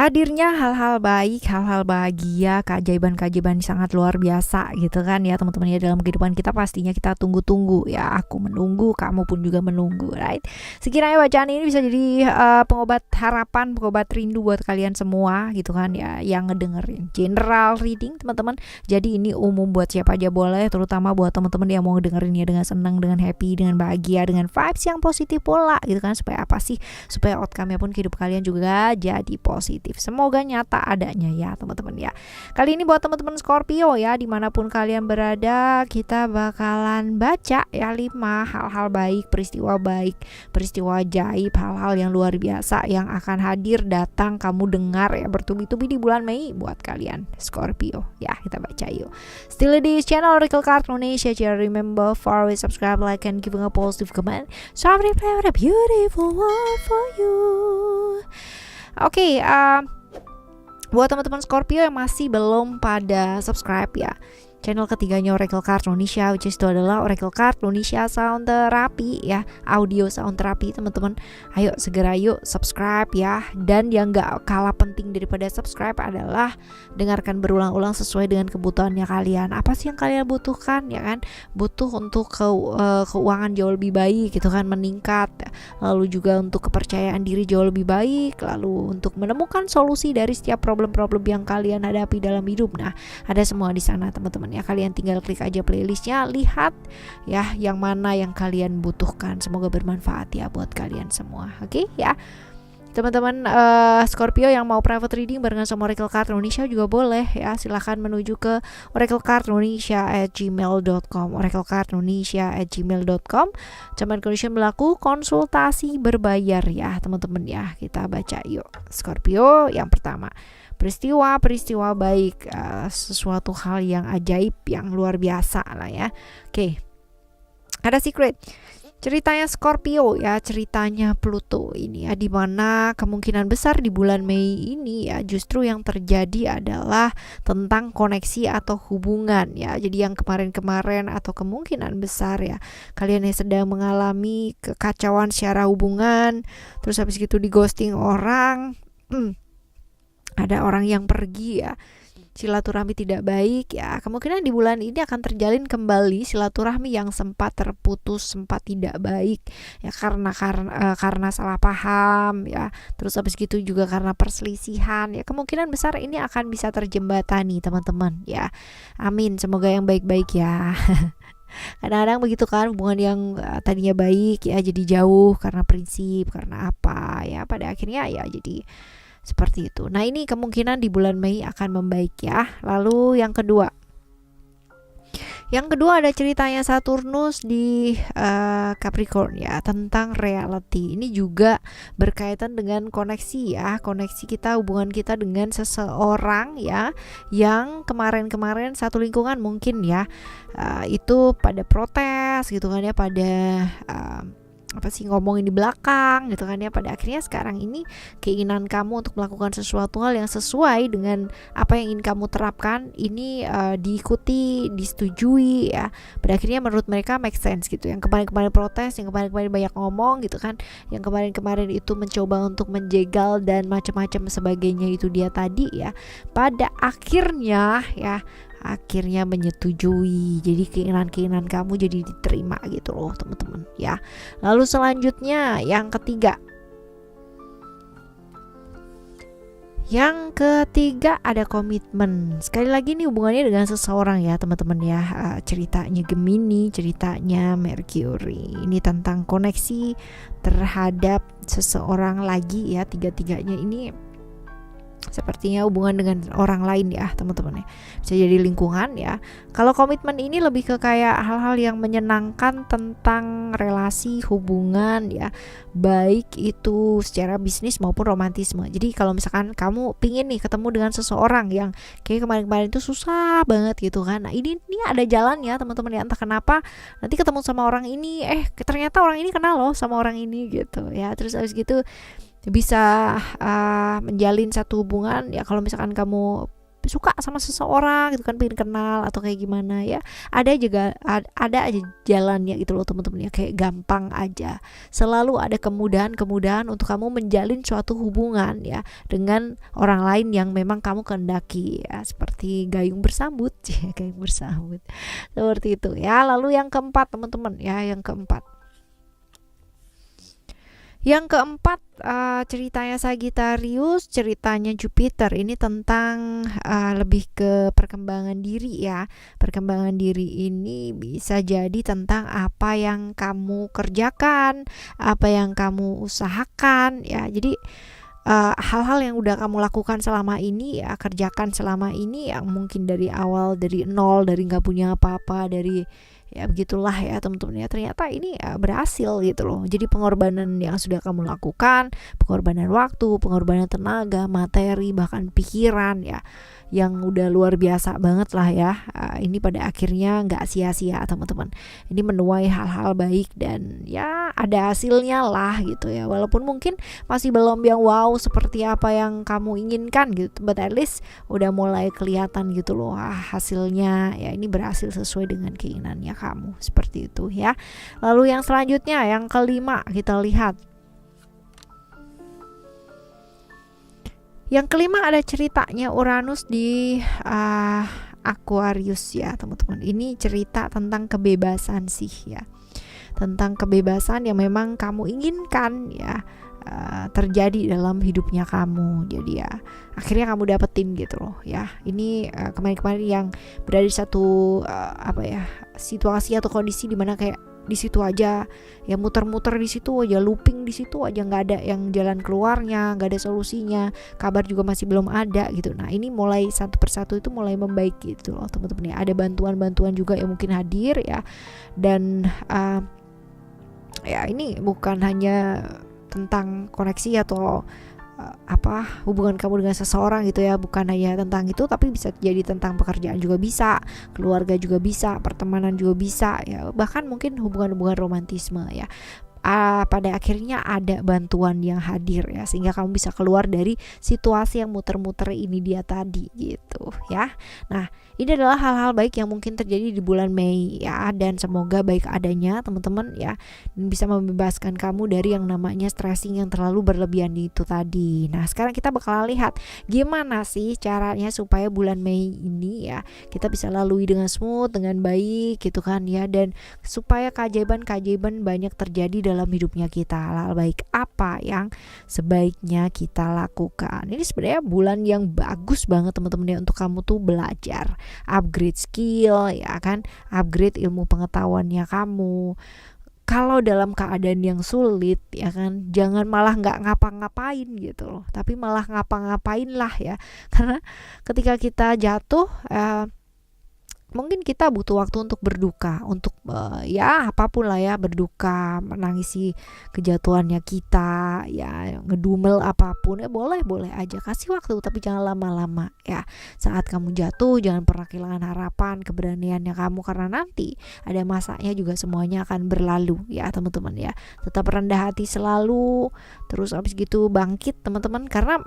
hadirnya hal-hal baik, hal-hal bahagia, keajaiban-keajaiban sangat luar biasa gitu kan ya teman-teman ya, dalam kehidupan kita pastinya kita tunggu-tunggu ya. Aku menunggu, kamu pun juga menunggu, right? Sekiranya bacaan ini bisa jadi pengobat harapan, pengobat rindu buat kalian semua gitu kan ya, yang ngedengerin general reading teman-teman. Jadi ini umum buat siapa aja boleh, terutama buat teman-teman yang mau dengerinnya dengan senang, dengan happy, dengan bahagia, dengan vibes yang positif pola gitu kan. Supaya apa sih? Supaya outcome-nya pun kehidupan kalian juga jadi positif. Semoga nyata adanya ya teman-teman ya. Kali ini buat teman-teman Scorpio ya, dimanapun kalian berada, kita bakalan baca ya 5 hal-hal baik, peristiwa ajaib, hal-hal yang luar biasa yang akan hadir, datang, kamu dengar ya, bertubi-tubi di bulan Mei buat kalian Scorpio ya. Kita baca yuk. Still di channel Oracle Card Indonesia. Remember, follow, subscribe, like, and giving a positive comment. So I prepare a beautiful one for you. Oke, buat teman-teman Scorpio yang masih belum pada subscribe ya, channel ketiganya Oracle Card Indonesia, which is itu adalah Oracle Card Indonesia Sound Therapy ya, audio sound therapy teman-teman. Ayo segera yuk subscribe ya. Dan yang gak kalah penting daripada subscribe adalah dengarkan berulang-ulang sesuai dengan kebutuhannya kalian. Apa sih yang kalian butuhkan ya kan? Butuh untuk keuangan jauh lebih baik gitu kan, meningkat, lalu juga untuk kepercayaan diri jauh lebih baik, lalu untuk menemukan solusi dari setiap problem-problem yang kalian hadapi dalam hidup. Nah, ada semua di sana teman-teman ya. Kalian tinggal klik aja playlistnya, lihat ya yang mana yang kalian butuhkan. Semoga bermanfaat ya buat kalian semua. Oke ya teman-teman Scorpio yang mau private reading barengan sama Oracle Card Indonesia juga boleh ya. Silahkan menuju ke oraclecardindonesia@gmail.com, oraclecardindonesia@gmail.com. Cuman condition berlaku, konsultasi berbayar ya teman-teman ya. Kita baca yuk Scorpio yang pertama. Peristiwa baik, sesuatu hal yang ajaib, yang luar biasa lah ya. Oke. Ada secret. Ceritanya Scorpio ya, ceritanya Pluto ini ya, dimana kemungkinan besar di bulan Mei ini ya justru yang terjadi adalah tentang koneksi atau hubungan ya. Jadi yang kemarin-kemarin atau kemungkinan besar ya, kalian yang sedang mengalami kekacauan secara hubungan, terus habis gitu di ghosting orang, ada orang yang pergi ya, silaturahmi tidak baik ya. Kemungkinan di bulan ini akan terjalin kembali silaturahmi yang sempat terputus, sempat tidak baik ya, karena salah paham ya. Terus habis gitu juga karena perselisihan ya. Kemungkinan besar ini akan bisa terjembatani teman-teman ya. Amin, semoga yang baik-baik ya. Kadang-kadang begitu kan, hubungan yang tadinya baik ya jadi jauh karena prinsip, karena apa ya, pada akhirnya ya jadi seperti itu. Nah ini kemungkinan di bulan Mei akan membaik ya. Lalu yang kedua ada ceritanya Saturnus di Capricorn ya, tentang reality. Ini juga berkaitan dengan koneksi ya, koneksi kita, hubungan kita dengan seseorang ya, yang kemarin-kemarin satu lingkungan mungkin ya, itu pada protes gitu kan ya, pada ngomongin di belakang gitu kan ya. Pada akhirnya sekarang ini keinginan kamu untuk melakukan sesuatu hal yang sesuai dengan apa yang ingin kamu terapkan ini diikuti, disetujui ya. Pada akhirnya menurut mereka make sense gitu. Yang kemarin-kemarin protes, yang kemarin-kemarin banyak ngomong gitu kan, yang kemarin-kemarin itu mencoba untuk menjegal dan macam-macam sebagainya, itu dia tadi ya, pada akhirnya menyetujui. Jadi keinginan kamu jadi diterima gitu loh teman-teman ya. Lalu selanjutnya yang ketiga ada komitmen. Sekali lagi nih hubungannya dengan seseorang ya teman-teman ya. Ceritanya Gemini, ceritanya Mercury. Ini tentang koneksi terhadap seseorang lagi ya. Tiga-tiganya ini sepertinya hubungan dengan orang lain ya teman-teman ya. Bisa jadi lingkungan ya. Kalau komitmen ini lebih ke kayak hal-hal yang menyenangkan tentang relasi, hubungan ya, baik itu secara bisnis maupun romantisme. Jadi kalau misalkan kamu pingin nih ketemu dengan seseorang yang kayak kemarin-kemarin itu susah banget gitu kan, nah ini ada jalannya teman-teman ya. Entah kenapa nanti ketemu sama orang ini, ternyata orang ini kenal loh sama orang ini gitu ya. Terus habis gitu bisa menjalin satu hubungan ya. Kalau misalkan kamu suka sama seseorang gitu kan, pengen kenal atau kayak gimana ya, ada aja jalannya gitu loh teman-teman ya, kayak gampang aja. Selalu ada kemudahan untuk kamu menjalin suatu hubungan ya dengan orang lain yang memang kamu kehendaki ya, seperti gayung bersambut ya, gayung bersambut seperti itu ya. Lalu yang keempat teman-teman ya, yang keempat ceritanya Sagittarius, ceritanya Jupiter ini tentang lebih ke perkembangan diri ya. Perkembangan diri ini bisa jadi tentang apa yang kamu kerjakan, apa yang kamu usahakan ya. Jadi hal-hal yang udah kamu lakukan selama ini ya, kerjakan selama ini yang mungkin dari awal, dari nol, dari nggak punya apa-apa, dari ya begitulah ya teman-teman ya, ternyata ini ya berhasil gitu loh. Jadi pengorbanan yang sudah kamu lakukan, pengorbanan waktu, pengorbanan tenaga, materi, bahkan pikiran ya, yang udah luar biasa banget lah ya, ini pada akhirnya nggak sia-sia teman-teman. Ini menuai hal-hal baik dan ya ada hasilnya lah gitu ya, walaupun mungkin masih belum yang wow seperti apa yang kamu inginkan gitu, but at least udah mulai kelihatan gitu loh hasilnya ya, ini berhasil sesuai dengan keinginannya kamu, seperti itu ya. Lalu yang selanjutnya, yang kelima, kita lihat. Yang kelima ada ceritanya Uranus di Aquarius ya teman-teman. Ini cerita tentang kebebasan sih ya, tentang kebebasan yang memang kamu inginkan ya, terjadi dalam hidupnya kamu. Jadi ya akhirnya kamu dapetin gitu loh ya. Ini kemarin-kemarin yang berada di satu situasi atau kondisi dimana kayak di situ aja ya, muter-muter di situ aja, looping di situ aja, nggak ada yang jalan keluarnya, nggak ada solusinya, kabar juga masih belum ada gitu. Nah ini mulai satu persatu itu mulai membaik gitu loh teman-teman ya. Ada bantuan-bantuan juga yang mungkin hadir ya, dan ya ini bukan hanya tentang koneksi atau hubungan kamu dengan seseorang gitu ya, bukan hanya tentang itu, tapi bisa jadi tentang pekerjaan juga bisa, keluarga juga bisa, pertemanan juga bisa ya, bahkan mungkin hubungan-hubungan romantisme ya. Pada akhirnya ada bantuan yang hadir ya, sehingga kamu bisa keluar dari situasi yang muter-muter ini dia tadi gitu ya. Nah ini adalah hal-hal baik yang mungkin terjadi di bulan Mei ya, dan semoga baik adanya teman-teman ya, dan bisa membebaskan kamu dari yang namanya stressing yang terlalu berlebihan itu tadi. Nah sekarang kita bakal lihat gimana sih caranya supaya bulan Mei ini ya kita bisa lalui dengan smooth, dengan baik gitu kan ya, dan supaya keajaiban-keajaiban banyak terjadi dalam hidupnya kita. Hal baik apa yang sebaiknya kita lakukan? Ini sebenarnya bulan yang bagus banget teman-teman ya, untuk kamu tuh belajar, upgrade skill ya kan, upgrade ilmu pengetahuannya kamu. Kalau dalam keadaan yang sulit ya kan, jangan malah nggak ngapa-ngapain gitu loh, tapi malah ngapa-ngapain lah ya, karena ketika kita jatuh mungkin kita butuh waktu untuk berduka, untuk ya apapun lah ya, berduka, menangisi kejatuhannya kita ya, ngedumel apapun ya, boleh aja, kasih waktu tapi jangan lama-lama ya. Saat kamu jatuh jangan pernah kehilangan harapan, keberaniannya kamu, karena nanti ada masanya juga semuanya akan berlalu ya teman-teman ya. Tetap rendah hati selalu, terus abis gitu bangkit teman-teman, karena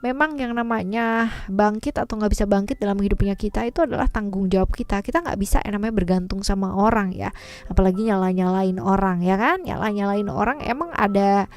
memang yang namanya bangkit atau nggak bisa bangkit dalam hidupnya kita itu adalah tanggung jawab kita. Kita nggak bisa yang namanya bergantung sama orang ya, apalagi nyalain orang ya kan. Nyalain orang emang ada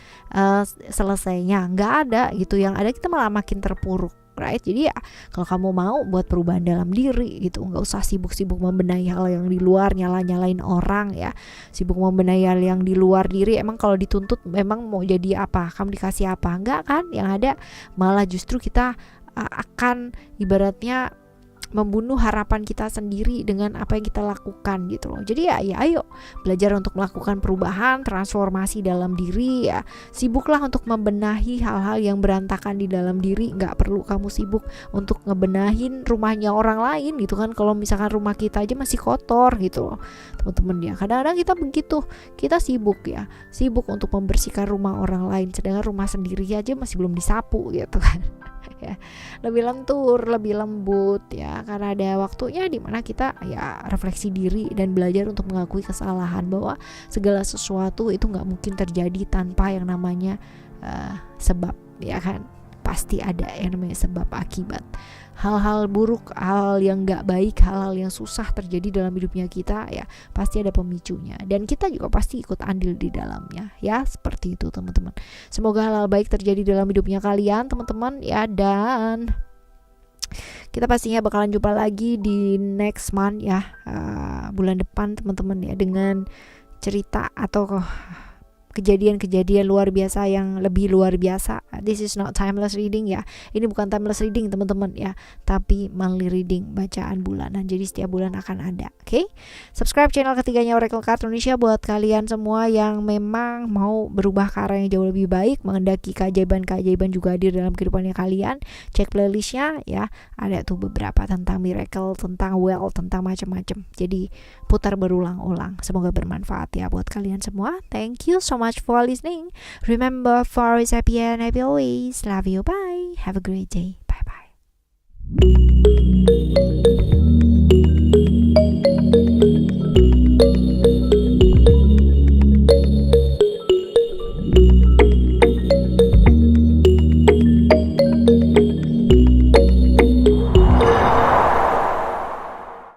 selesainya? Nggak ada gitu. Yang ada kita malah makin terpuruk, right? Jadi ya kalau kamu mau buat perubahan dalam diri gitu, nggak usah sibuk-sibuk membenahi hal yang di luar, nyalain orang ya, sibuk membenahi hal yang di luar diri. Emang kalau dituntut memang mau jadi apa, kamu dikasih apa? Enggak kan, yang ada malah justru kita akan ibaratnya membunuh harapan kita sendiri dengan apa yang kita lakukan gitu loh. Jadi ya ayo belajar untuk melakukan perubahan, transformasi dalam diri ya. Sibuklah untuk membenahi hal-hal yang berantakan di dalam diri. Nggak perlu kamu sibuk untuk ngebenahin rumahnya orang lain gitu kan. Kalau misalkan rumah kita aja masih kotor gitu loh teman-teman ya. Kadang-kadang kita begitu, kita sibuk ya, sibuk untuk membersihkan rumah orang lain, sedangkan rumah sendiri aja masih belum disapu gitu kan. Ya, lebih lentur, lebih lembut ya, karena ada waktunya dimana kita ya refleksi diri dan belajar untuk mengakui kesalahan, bahwa segala sesuatu itu nggak mungkin terjadi tanpa yang namanya sebab ya kan. Pasti ada yang namanya sebab akibat. hal-hal buruk, hal yang gak baik, hal-hal yang susah terjadi dalam hidupnya kita, ya pasti ada pemicunya, dan kita juga pasti ikut andil di dalamnya, ya seperti itu teman-teman. Semoga hal-hal baik terjadi dalam hidupnya kalian teman-teman ya, dan kita pastinya bakalan jumpa lagi di next month ya, bulan depan teman-teman ya, dengan cerita atau kejadian-kejadian luar biasa yang lebih luar biasa. This is not timeless reading ya. Ini bukan timeless reading teman-teman ya, tapi monthly reading, bacaan bulanan. Jadi setiap bulan akan ada. Oke? Subscribe channel ketiganya Oracle Card Indonesia buat kalian semua yang memang mau berubah ke arah yang jauh lebih baik, menghendaki keajaiban-keajaiban juga hadir dalam kehidupannya kalian. Cek playlistnya ya. Ada tuh beberapa tentang miracle, tentang wealth, tentang macam-macam. Jadi putar berulang-ulang. Semoga bermanfaat ya buat kalian semua. Thank you so much for listening. Remember, for is happy and happy always. Love you. Bye. Have a great day. Bye bye.